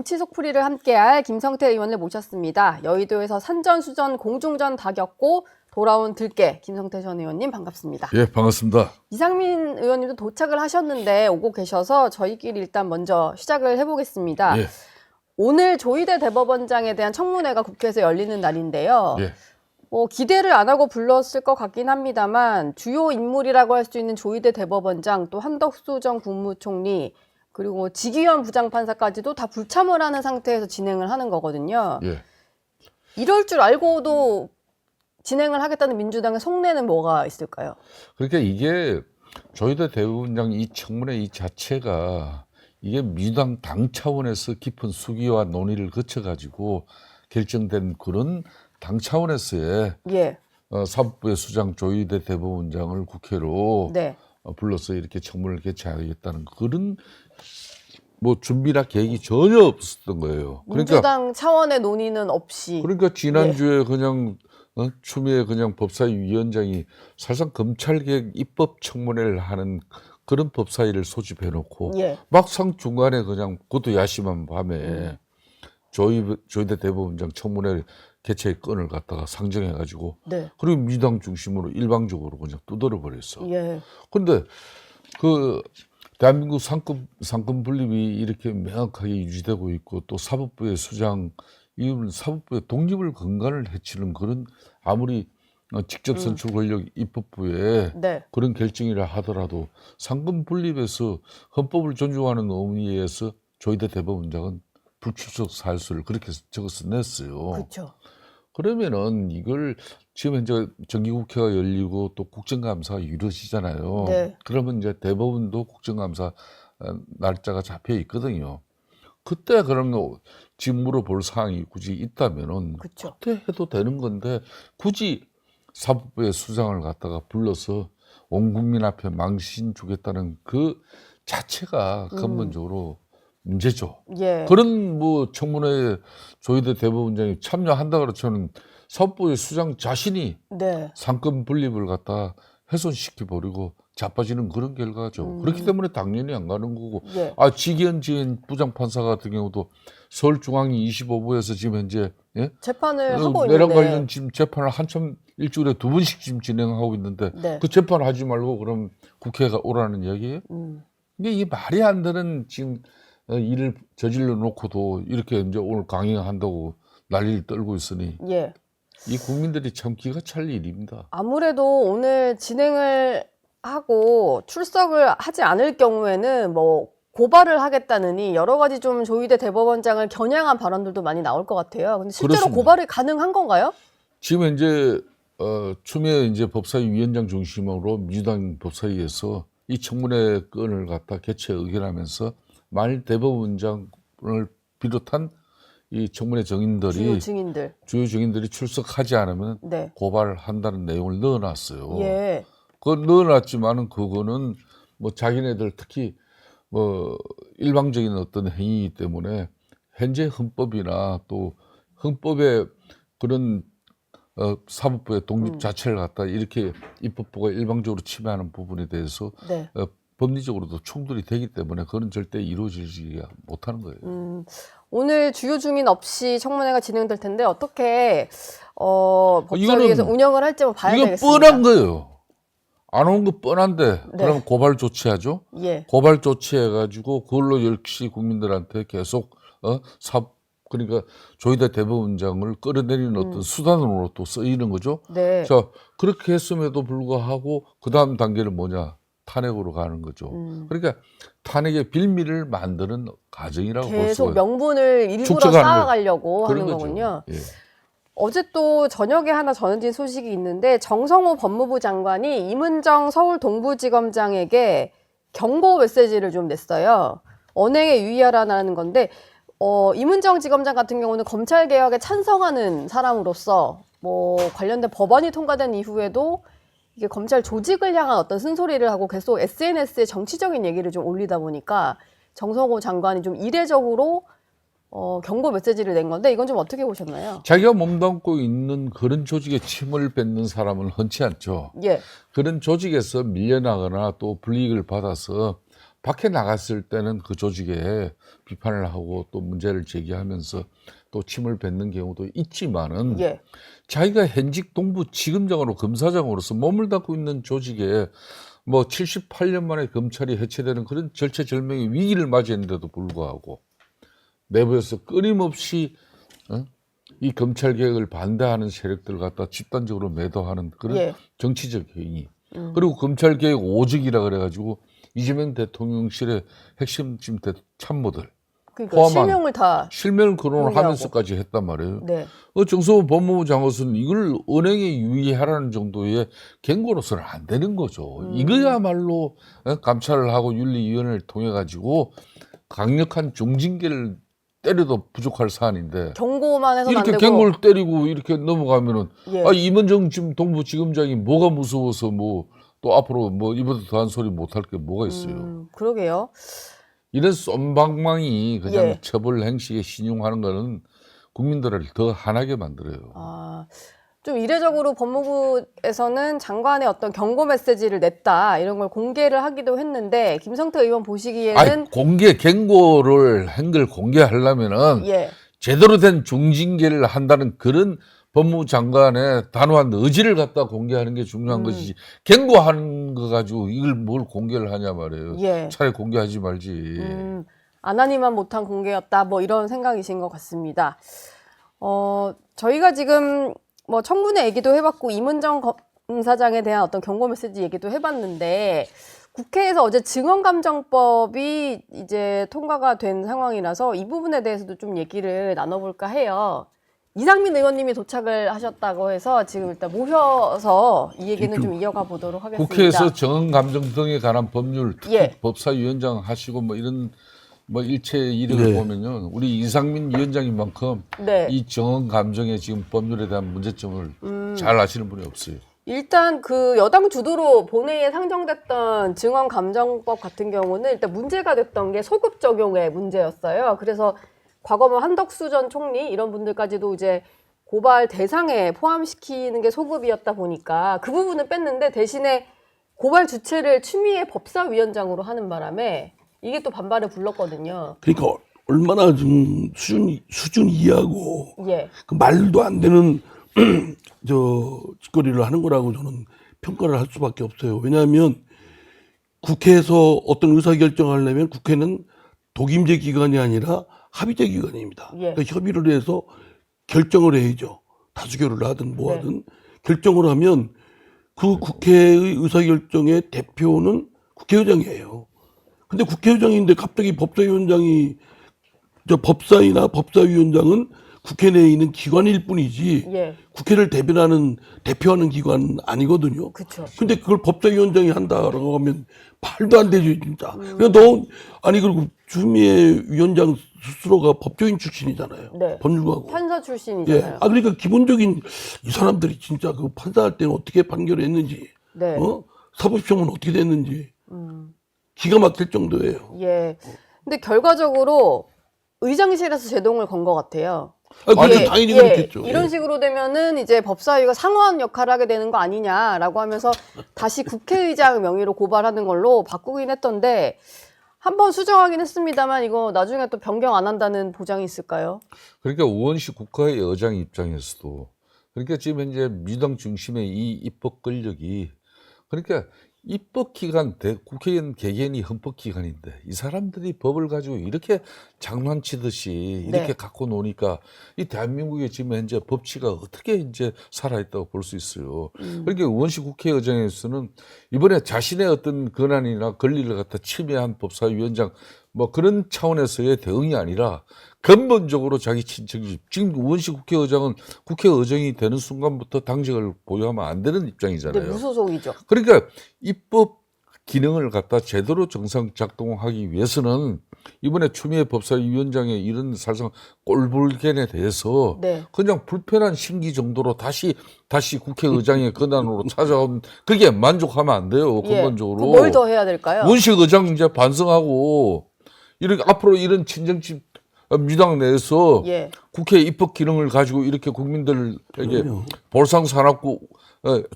정치 속풀이를 함께할 김성태 의원을 모셨습니다. 여의도에서 산전수전 공중전 다 겪고 돌아온 들깨 김성태 전 의원님 반갑습니다. 예, 반갑습니다. 이상민 의원님도 도착을 하셨는데 오고 계셔서 저희끼리 일단 먼저 시작을 해보겠습니다. 예. 오늘 조희대 대법원장에 대한 청문회가 국회에서 열리는 날인데요. 예. 기대를 안 하고 불렀을 것 같긴 합니다만 주요 인물이라고 할 수 있는 조희대 대법원장 또 한덕수 전 국무총리 그리고 지기현 부장판사까지도 다 불참을 하는 상태에서 진행을 하는 거거든요. 예. 이럴 줄 알고도 진행을 하겠다는 민주당의 속내는 뭐가 있을까요? 그러니까 이게 조희대 대법원장 이 청문회 이 자체가 이게 민주당 당 차원에서 깊은 수기와 논의를 거쳐가지고 결정된 그런 당 차원에서의 예. 사법부의 수장 조희대 대법원장을 국회로 네. 불러서 이렇게 청문회를 개최하겠다는 그런 뭐 준비나 계획이 전혀 없었던 거예요. 민주당 차원의 논의는 없이. 그러니까 지난주에 그냥 추미애 그냥 법사위 위원장이 사실상 검찰개혁 입법 청문회를 하는 그런 법사위를 소집해놓고 예. 막상 중간에 그냥 그것도 야심한 밤에 조희대 대법원장 청문회 개최의 건을 갖다가 상정해가지고 네. 그리고 민주당 중심으로 일방적으로 그냥 두드려 버렸어. 예. 그런데 그 대한민국 상권 분립이 이렇게 명확하게 유지되고 있고 또 사법부의 수장 이건 사법부의 독립을 근간을 해치는 그런 아무리 직접 선출 권력 입법부의 네. 그런 결정이라 하더라도 상권 분립에서 헌법을 존중하는 의미에서 조희대 대법원장은 불출석 사유서를 그렇게 적어서 냈어요. 그렇죠. 그러면은 이걸 지금 현재 정기국회가 열리고 또 국정감사가 이루어지잖아요. 네. 그러면 이제 대법원도 국정감사 날짜가 잡혀 있거든요. 그때 그러면 지금 물어볼 사항이 굳이 있다면은 그쵸. 그때 해도 되는 건데 굳이 사법부의 수장을 갖다가 불러서 온 국민 앞에 망신 주겠다는 그 자체가 근본적으로 문제죠. 예. 그런 뭐 청문회에 조희대 대법원장이 참여한다 그러면 사법부의 수장 자신이 네. 상권 분립을 갖다 훼손시켜 버리고 자빠지는 그런 결과죠. 그렇기 때문에 당연히 안 가는 거고. 예. 지기현 부장판사 같은 경우도 서울중앙위 25부에서 지금 현재 재판을 하고 내란 있는데. 관련 지금 재판을 한참 일주일에 2번씩 지금 진행하고 있는데 네. 그 재판 하지 말고 그럼 국회가 오라는 이야기예요? 근데 이게 말이 안 되는 지금 일을 저질러 놓고도 이렇게 이제 오늘 강행한다고 난리를 떨고 있으니 예. 이 국민들이 참 기가 찰 일입니다. 아무래도 오늘 진행을 하고 출석을 하지 않을 경우에는 뭐 고발을 하겠다느니 여러 가지 좀 조희대 대법원장을 겨냥한 발언들도 많이 나올 것 같아요. 근데 실제로 그렇습니다. 고발이 가능한 건가요? 지금 이제 추미애 이제 법사위 위원장 중심으로 민주당 법사위에서 이 청문회 건을 갖다 개최 의결하면서 만일 대법원장을 비롯한 이 청문회 증인들이 주요 증인들이 출석하지 않으면 네. 고발을 한다는 내용을 넣어놨어요. 예. 그걸 넣어놨지만은 그거는 뭐 자기네들 특히 뭐 일방적인 어떤 행위이기 때문에 현재 헌법이나 또 헌법의 그런 사법부의 독립 자체를 갖다 이렇게 입법부가 일방적으로 침해하는 부분에 대해서 네. 법리적으로도 충돌이 되기 때문에 그건 절대 이루어지지 못하는 거예요. 오늘 주요 증인 없이 청문회가 진행될 텐데 어떻게 법사위에서 운영을 할지 봐야 이거 되겠습니다. 뻔한 거예요. 안 온 거 뻔한데 네. 그럼 고발 조치하죠. 예. 고발 조치해가지고 그걸로 역시 국민들한테 계속 그러니까 조희대 대법원장을 끌어내리는 어떤 수단으로 또 쓰이는 거죠. 네. 자, 그렇게 했음에도 불구하고 그 다음 단계는 뭐냐? 탄핵으로 가는 거죠. 그러니까 탄핵의 빌미를 만드는 과정이라고 볼 수가 계속 명분을 일부러 쌓아가려고 하는 거군요. 예. 어제 또 저녁에 하나 전해진 소식이 있는데 정성호 법무부 장관이 임은정 서울 동부지검장에게 경고 메시지를 좀 냈어요. 언행에 유의하라는 건데 임은정 지검장 같은 경우는 검찰 개혁에 찬성하는 사람으로서 뭐 관련된 법안이 통과된 이후에도 이게 검찰 조직을 향한 어떤 쓴소리를 하고 계속 SNS에 정치적인 얘기를 좀 올리다 보니까 정성호 장관이 좀 이례적으로 경고 메시지를 낸 건데 이건 좀 어떻게 보셨나요? 자기가 몸담고 있는 그런 조직에 침을 뱉는 사람은 흔치 않죠. 예. 그런 조직에서 밀려나거나 또 불이익을 받아서 밖에 나갔을 때는 그 조직에 비판을 하고 또 문제를 제기하면서 또 침을 뱉는 경우도 있지만은 예. 자기가 현직 동부지검장으로 검사장으로서 몸을 담고 있는 조직에 뭐 78년 만에 검찰이 해체되는 그런 절체절명의 위기를 맞이했는데도 불구하고 내부에서 끊임없이 이 검찰 개혁을 반대하는 세력들 갖다 집단적으로 매도하는 그런 예. 정치적 행위. 그리고 검찰 개혁 오직이라 그래가지고 이재명 대통령실의 핵심 참모들 그러니까 포함한 실명을 다 실명 거론을 공개하고. 하면서까지 했단 말이에요. 네. 정성호 법무부 장관은 이걸 은행에 유의하라는 정도의 경고로서는 안 되는 거죠. 이거야말로 감찰을 하고 윤리위원회를 통해 가지고 강력한 중징계를 때려도 부족할 사안인데 경고만 해서는 안 이렇게 되고 경고를 때리고 이렇게 넘어가면은 예. 이문정 지금 동부지검장이 뭐가 무서워서 뭐 또 앞으로 뭐 이보다 더한 소리 못할 게 뭐가 있어요. 그러게요. 이런 쏨방망이 그냥 예. 처벌 행식에 신용하는 거는 국민들을 더 화나게 만들어요. 아, 좀 이례적으로 법무부에서는 장관의 어떤 경고 메시지를 냈다 이런 걸 공개를 하기도 했는데 김성태 의원 보시기에는 공개 경고를 한 걸 공개하려면은 예. 제대로 된 중징계를 한다는 그런 법무부 장관의 단호한 의지를 갖다 공개하는 게 중요한 것이지 경고하는 거 가지고 이걸 뭘 공개를 하냐 말이에요. 예. 차라리 공개하지 말지. 안 하니만 못한 공개였다 뭐 이런 생각이신 것 같습니다. 저희가 지금 뭐 청문회 얘기도 해봤고 이문정 검사장에 대한 어떤 경고 메시지 얘기도 해봤는데 국회에서 어제 증언감정법이 이제 통과가 된 상황이라서 이 부분에 대해서도 좀 얘기를 나눠볼까 해요. 이상민 의원님이 도착을 하셨다고 해서 지금 일단 모셔서 이 얘기는 좀 이어가 보도록 하겠습니다. 국회에서 정언감정 등에 관한 법률 특히 예. 법사위원장 하시고 뭐 이런 뭐 일체 이력을 보면요 우리 이상민 위원장님만큼 네. 이 정언감정의 지금 법률에 대한 문제점을 잘 아시는 분이 없어요. 일단 그 여당 주도로 본회의에 상정됐던 증언감정법 같은 경우는 일단 문제가 됐던 게 소급 적용의 문제였어요. 그래서 과거 한덕수 전 총리 이런 분들까지도 이제 고발 대상에 포함시키는 게 소급이었다 보니까 그 부분은 뺐는데 대신에 고발 주체를 추미애 법사위원장으로 하는 바람에 이게 또 반발을 불렀거든요. 그러니까 얼마나 좀 수준 이하고 예. 그 말도 안 되는 짓거리를 하는 거라고 저는 평가를 할 수밖에 없어요. 왜냐하면 국회에서 어떤 의사결정을 하려면 국회는 독임제 기관이 아니라 합의제 기관입니다. 예. 그러니까 협의를 해서 결정을 해야죠. 다수결을 하든 뭐 하든 결정을 하면 그 국회의 의사결정의 대표는 국회의장이에요. 근데 국회의장인데 갑자기 법사위원장이 법사위나 법사위원장은 국회 내에 있는 기관일 뿐이지 예. 국회를 대표하는 기관 아니거든요. 그쵸. 근데 그걸 법사위원장이 한다라고 하면 말도 안 되죠, 진짜. 그러니까 그리고 추미애 위원장 스스로가 법조인 출신이잖아요. 네. 법률가고. 판사 예. 출신이잖아요. 그러니까 기본적인 이 사람들이 진짜 그 판사할 때는 어떻게 판결을 했는지, 네. 사법시험은 어떻게 됐는지 기가 막힐 정도예요. 예. 근데 결과적으로 의장실에서 제동을 건 것 같아요. 그건 당연히 그렇겠죠. 이런 예. 식으로 되면은 이제 법사위가 상원 역할을 하게 되는 거 아니냐라고 하면서 다시 국회의장 명의로 고발하는 걸로 바꾸긴 했던데 한번 수정하긴 했습니다만 이거 나중에 또 변경 안 한다는 보장이 있을까요? 그러니까 우원식 국회의장 입장에서도 그러니까 지금 현재 민주당 중심의 이 입법 권력이 그러니까 입법기관, 국회의원 개개인이 헌법기관인데 이 사람들이 법을 가지고 이렇게 장난치듯이 이렇게 네. 갖고 노니까 이 대한민국의 지금 현재 법치가 어떻게 이제 살아있다고 볼 수 있어요. 그러니까 우원식 국회의장에서는 이번에 자신의 어떤 권한이나 권리를 갖다 침해한 법사위원장 뭐 그런 차원에서의 대응이 아니라 근본적으로 자기 친척이 지금 우원식 국회의장은 국회의장이 되는 순간부터 당직을 보유하면 안 되는 입장이잖아요. 네, 무소속이죠. 그러니까 입법 기능을 갖다 제대로 정상 작동하기 위해서는 이번에 추미애 법사위원장의 이런 사실상 꼴불견에 대해서 네. 그냥 불편한 심기 정도로 다시 국회의장의 권한으로 찾아온 그게 만족하면 안 돼요. 근본적으로. 뭘 더 해야 될까요? 원식 의장 이제 반성하고 이렇게 앞으로 이런 친정집 민주당 내에서 예. 국회 입법 기능을 가지고 이렇게 국민들에게 그럼요. 볼상사납고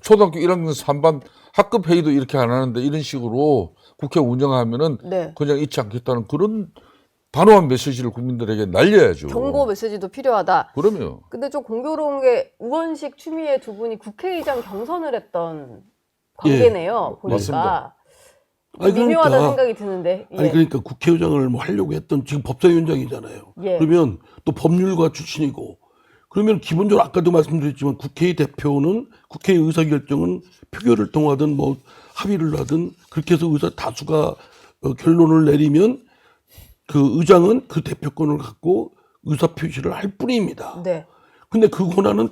초등학교 1학년 3반 학급 회의도 이렇게 안 하는데 이런 식으로 국회 운영하면은 네. 그냥 잊지 않겠다는 그런 단호한 메시지를 국민들에게 날려야죠. 경고 메시지도 필요하다. 그러면 근데 좀 공교로운 게 우원식, 추미애 두 분이 국회의장 경선을 했던 관계네요. 보니까. 맞습니다. 아니, 미묘하다는 그러니까. 생각이 드는데. 예. 아니 그러니까 국회의장을 뭐 하려고 했던 지금 법사위원장이잖아요. 예. 그러면 또 법률가 출신이고 그러면 기본적으로 아까도 말씀드렸지만 국회의 대표는 국회의 의사결정은 표결을 통하든 뭐 합의를 하든 그렇게 해서 의사 다수가 결론을 내리면 그 의장은 그 대표권을 갖고 의사 표시를 할 뿐입니다. 네. 근데 그 권한은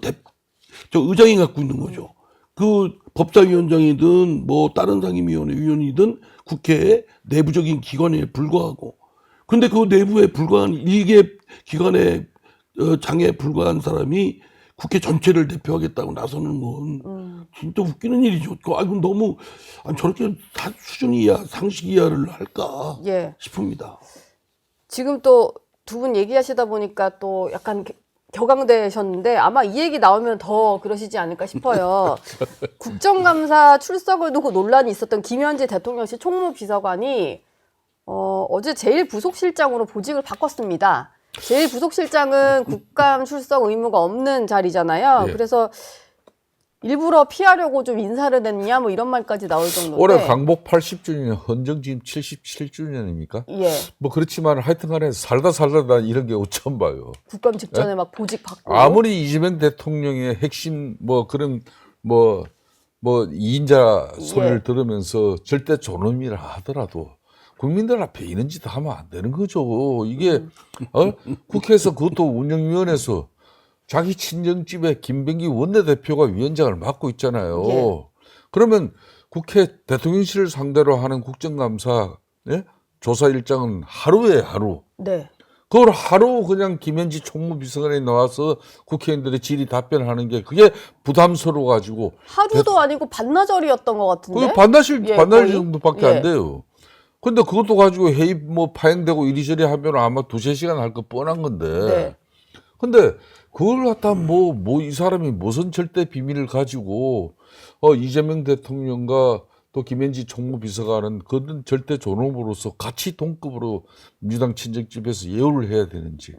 저 의장이 갖고 있는 거죠. 그 법사위원장이든 뭐 다른 상임위원회 위원이든 국회의 내부적인 기관에 불과하고 근데 그 내부에 불과한 일개 기관의 장에 불과한 사람이 국회 전체를 대표하겠다고 나서는 건 진짜 웃기는 일이죠. 아이고 너무 아니, 저렇게 수준 이하 상식 이하를 할까 예. 싶습니다. 지금 또 두 분 얘기하시다 보니까 또 약간 격앙되셨는데 아마 이 얘기 나오면 더 그러시지 않을까 싶어요. 국정감사 출석을 두고 논란이 있었던 김현지 대통령실 총무비서관이 어제 제1부속실장으로 보직을 바꿨습니다. 제1부속실장은 국감 출석 의무가 없는 자리잖아요. 예. 그래서 일부러 피하려고 좀 인사를 했냐 뭐 이런 말까지 나올 정도인데. 올해 광복 80주년, 헌정지임 77주년입니까? 예. 뭐 그렇지만 하여튼간에 살다 난 이런 게 처음 봐요. 국감 직전에 막 보직 받고. 아무리 이재명 대통령의 핵심 뭐 그런 뭐 2인자 소리를 예. 들으면서 절대 존엄이라 하더라도 국민들 앞에 이런 짓 하면 안 되는 거죠. 이게 국회에서 그것도 운영위원회에서 자기 친정집에 김병기 원내대표가 위원장을 맡고 있잖아요. 예. 그러면 국회 대통령실을 상대로 하는 국정감사 조사 일정은 하루에 하루. 네. 그걸 하루 그냥 김현지 총무비서관이 나와서 국회의원들의 질의 답변하는 게 그게 부담스러워 가지고 하루도 아니고 반나절이었던 것 같은데. 그게 반나절 예, 반나절 거의? 정도밖에 예. 안 돼요. 근데 그것도 가지고 회의 뭐 파행되고 이리저리 하면 아마 2-3시간 할 거 뻔한 건데. 네. 근데 그걸 갖다 이 사람이 무슨 절대 비밀을 가지고 이재명 대통령과 또 김현지 총무비서관은 그런 절대 존엄으로서 같이 동급으로 민주당 친정집에서 예우를 해야 되는지.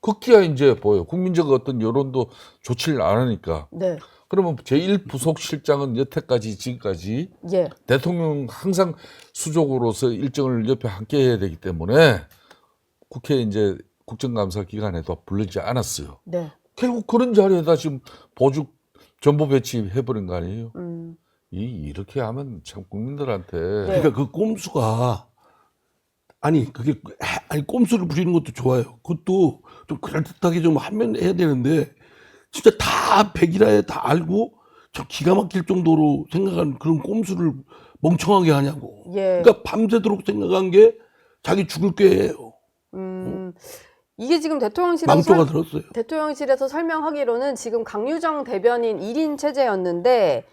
그기야 이제 보여. 국민적 어떤 여론도 좋지를 않으니까. 네. 그러면 제1부속실장은 여태까지 지금까지 예. 대통령 항상 수족으로서 일정을 옆에 함께 해야 되기 때문에 국회 이제 국정감사 기간에도 부르지 않았어요. 네. 결국 그런 자리에다 지금 보직 전부 배치해버린 거 아니에요? 음. 이렇게 하면 참 국민들한테 네. 그러니까 그 꼼수가 아니 꼼수를 부리는 것도 좋아요. 그것도 좀 그럴듯하게 좀 하면 해야 되는데 진짜 다 백일하에 다 알고 저 기가 막힐 정도로 생각하는 그런 꼼수를 멍청하게 하냐고. 예. 그러니까 밤새도록 생각한 게 자기 죽을 꾀예요. 이게 지금 망조가 들었어요. 대통령실에서 설명하기로는 지금 강유정 대변인 1인 체제였는데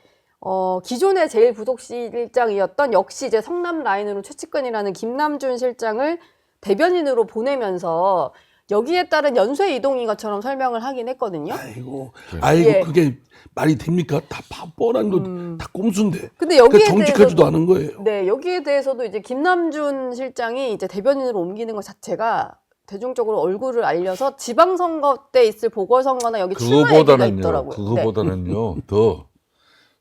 기존의 제1부속실장이었던 역시 이제 성남 라인으로 최측근이라는 김남준 실장을 대변인으로 보내면서 여기에 따른 연쇄 이동인 것처럼 설명을 하긴 했거든요. 아이고 예. 그게 말이 됩니까? 다 뻔한 거, 다 꼼수인데. 근데 여기에 그러니까 정직하지도 않은 거예요. 네, 여기에 대해서도 이제 김남준 실장이 이제 대변인으로 옮기는 것 자체가 대중적으로 얼굴을 알려서 지방선거 때 있을 보궐선거나 여기 출마 얘기가 있더라고요. 그거보다는요 더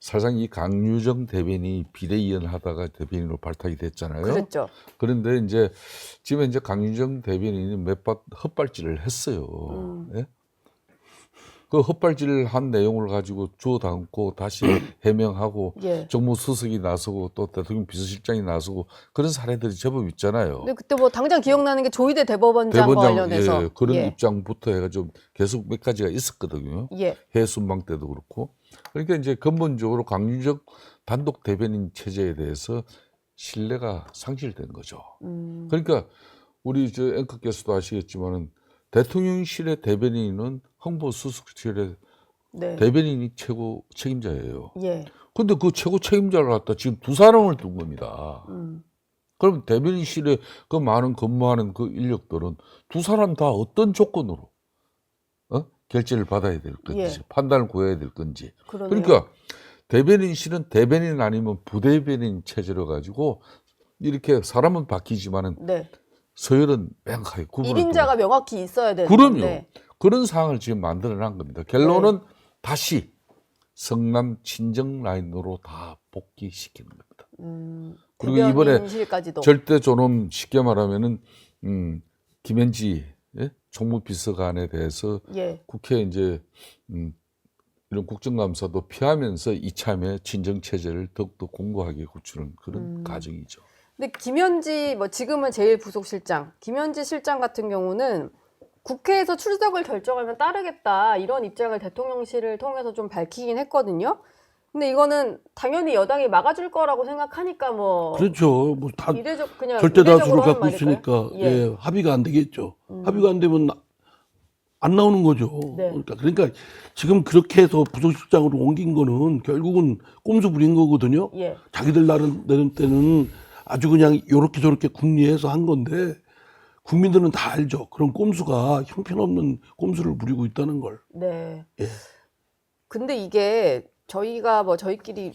사실상 이 강유정 대변인이 비대위원 하다가 대변인으로 발탁이 됐잖아요. 그랬죠. 그런데 이제 지금 이제 강유정 대변인이 몇 번 헛발질을 했어요. 예? 그 헛발질을 한 내용을 가지고 주워 담고 다시 해명하고 예. 정무수석이 나서고 또 대통령 비서실장이 나서고 그런 사례들이 제법 있잖아요. 근데 그때 뭐 당장 기억나는 게 조희대 대법원장과 관련해서 예, 그런 예. 입장부터 해가지고 계속 몇 가지가 있었거든요. 예. 해순방 때도 그렇고. 그러니까 이제 근본적으로 강유정 단독 대변인 체제에 대해서 신뢰가 상실된 거죠. 그러니까 우리 저 앵커께서도 아시겠지만은 대통령실의 대변인은 홍보수석실의 네. 대변인이 최고 책임자예요. 예. 근데 그 최고 책임자를 갖다 지금 두 사람을 둔 겁니다. 그럼 대변인실에 그 많은 근무하는 그 인력들은 두 사람 다 어떤 조건으로 결제를 받아야 될 건지 예. 판단을 구해야 될 건지. 그러네요. 그러니까 대변인실은 대변인 아니면 부대변인 체제로 가지고 이렇게 사람은 바뀌지만은 네. 서열은 명확하게 구분을 1인자가 명확히 있어야 되는 그럼요. 건데. 그런 상황을 지금 만들어낸 겁니다. 결론은 네. 다시 성남 친정 라인으로 다 복귀시키는 겁니다. 그리고 이번에 대변인실까지도. 절대 존엄 쉽게 말하면은 김현지 총무비서관에 대해서 예. 국회 이제 이런 국정감사도 피하면서 이참에 친정 체제를 더욱더 공고하게 구축하는 그런 과정이죠. 근데 김현지 뭐 지금은 제1부속실장 김현지 실장 같은 경우는 국회에서 출석을 결정하면 따르겠다 이런 입장을 대통령실을 통해서 좀 밝히긴 했거든요. 근데 이거는 당연히 여당이 막아줄 거라고 생각하니까 뭐 그렇죠. 뭐 다 이례적 그냥 절대 다수를 이례적으로 하는 갖고 말일까요? 있으니까 예. 예, 합의가 안 되겠죠. 합의가 안 되면 안 나오는 거죠. 네. 그러니까 지금 그렇게 해서 부속실장으로 옮긴 거는 결국은 꼼수 부린 거거든요. 예. 자기들 나름 때는 아주 그냥 요렇게 저렇게 궁리해서 한 건데 국민들은 다 알죠. 그런 꼼수가 형편없는 꼼수를 부리고 있다는 걸. 네. 예. 근데 이게 저희가 뭐 저희끼리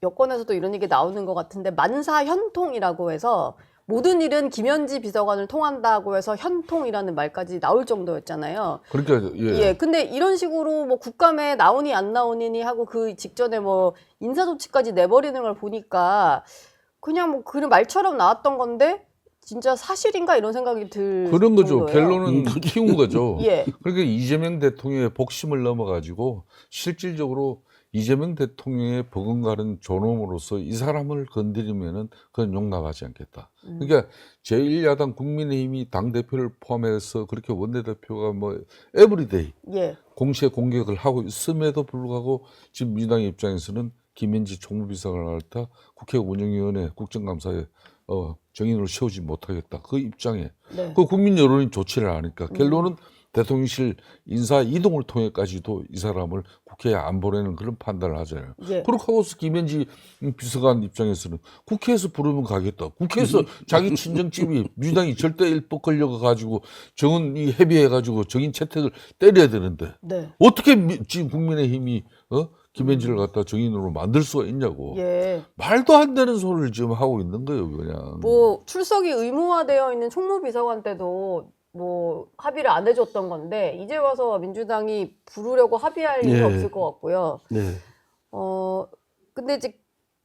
여권에서도 이런 얘기 나오는 것 같은데 만사현통이라고 해서 모든 일은 김현지 비서관을 통한다고 해서 현통이라는 말까지 나올 정도였잖아요. 그러니까 예. 근데 이런 식으로 뭐 국감에 나오니 안 나오니 하고 그 직전에 뭐 인사조치까지 내버리는 걸 보니까 그냥 뭐 그 말처럼 나왔던 건데 진짜 사실인가 이런 생각이 들 그런 거죠. 정도예요. 결론은 키운 거죠. 예. 그러니까 이재명 대통령의 복심을 넘어가지고 실질적으로 이재명 대통령의 버금가는 존엄으로서 이 사람을 건드리면은 그건 용납하지 않겠다. 그러니까 제1야당 국민의힘이 당대표를 포함해서 그렇게 원내대표가 뭐 에브리데이 예. 공시에 공격을 하고 있음에도 불구하고 지금 민주당의 입장에서는 김현지 총무비서관을 갖다 국회 운영위원회 국정감사에 정인으로 세우지 못하겠다. 그 입장에 네. 그 국민 여론이 좋지를 않으니까 결론은 대통령실 인사 이동을 통해까지도 이 사람을 국회에 안 보내는 그런 판단을 하잖아요. 예. 그렇게 하고서 김현지 비서관 입장에서는 국회에서 부르면 가겠다. 국회에서 자기 친정집이 민주당이 절대 일법 걸려가 가지고 정은 이 협의해 가지고 정인 채택을 때려야 되는데 네. 어떻게 지금 국민의힘이 김현지를 갖다 정인으로 만들 수가 있냐고. 예. 말도 안 되는 소리를 지금 하고 있는 거예요, 그냥. 뭐 출석이 의무화되어 있는 총무비서관 때도 뭐 합의를 안 해줬던 건데 이제 와서 민주당이 부르려고 합의할 일이 예. 없을 것 같고요. 네. 근데 이제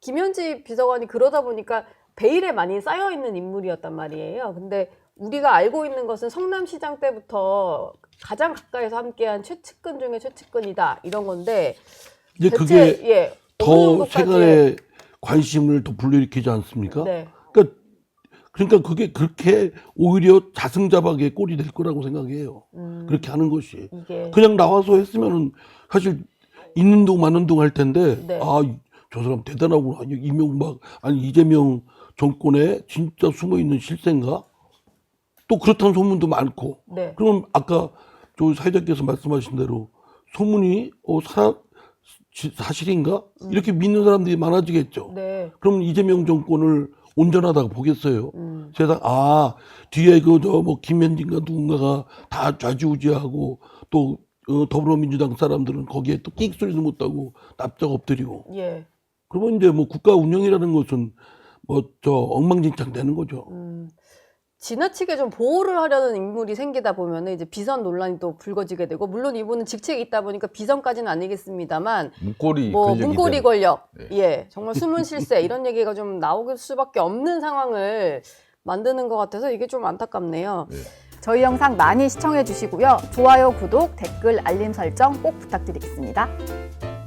김현지 비서관이 그러다 보니까 베일에 많이 쌓여 있는 인물이었단 말이에요. 근데 우리가 알고 있는 것은 성남시장 때부터 가장 가까이서 함께한 최측근 중에 최측근이다 이런 건데 이제 대체 그게 예, 어느 더 정도까지의- 세간의 관심을 더 불러일으키지 않습니까? 네. 그러니까 그게 그렇게 오히려 자승자박의 꼴이 될 거라고 생각해요. 그렇게 하는 것이. 이게 그냥 나와서 했으면은 사실 있는 둥 마는 둥 할 텐데 네. 저 사람 대단하구나. 이재명 정권에 진짜 숨어 있는 실세인가? 또 그렇다는 소문도 많고. 네. 그럼 아까 저 사회자께서 말씀하신 대로 소문이 사실인가? 이렇게 믿는 사람들이 많아지겠죠. 네. 그럼 이재명 정권을 온전하다고 보겠어요. 세상 뒤에 김현진가 누군가가 다 좌지우지하고 또 더불어민주당 사람들은 거기에 또 끽소리도 못하고 납작 엎드리고 예. 그러면 이제 뭐 국가 운영이라는 것은 엉망진창 되는 거죠. 지나치게 좀 보호를 하려는 인물이 생기다 보면 이제 비선 논란이 또 불거지게 되고 물론 이분은 직책이 있다 보니까 비선까지는 아니겠습니다만 문고리 뭐 권력이 문고리 되는. 권력, 네. 예, 정말 숨은 실세 이런 얘기가 좀 나올 수밖에 없는 상황을 만드는 것 같아서 이게 좀 안타깝네요. 네. 저희 영상 많이 시청해 주시고요. 좋아요, 구독, 댓글, 알림 설정 꼭 부탁드리겠습니다.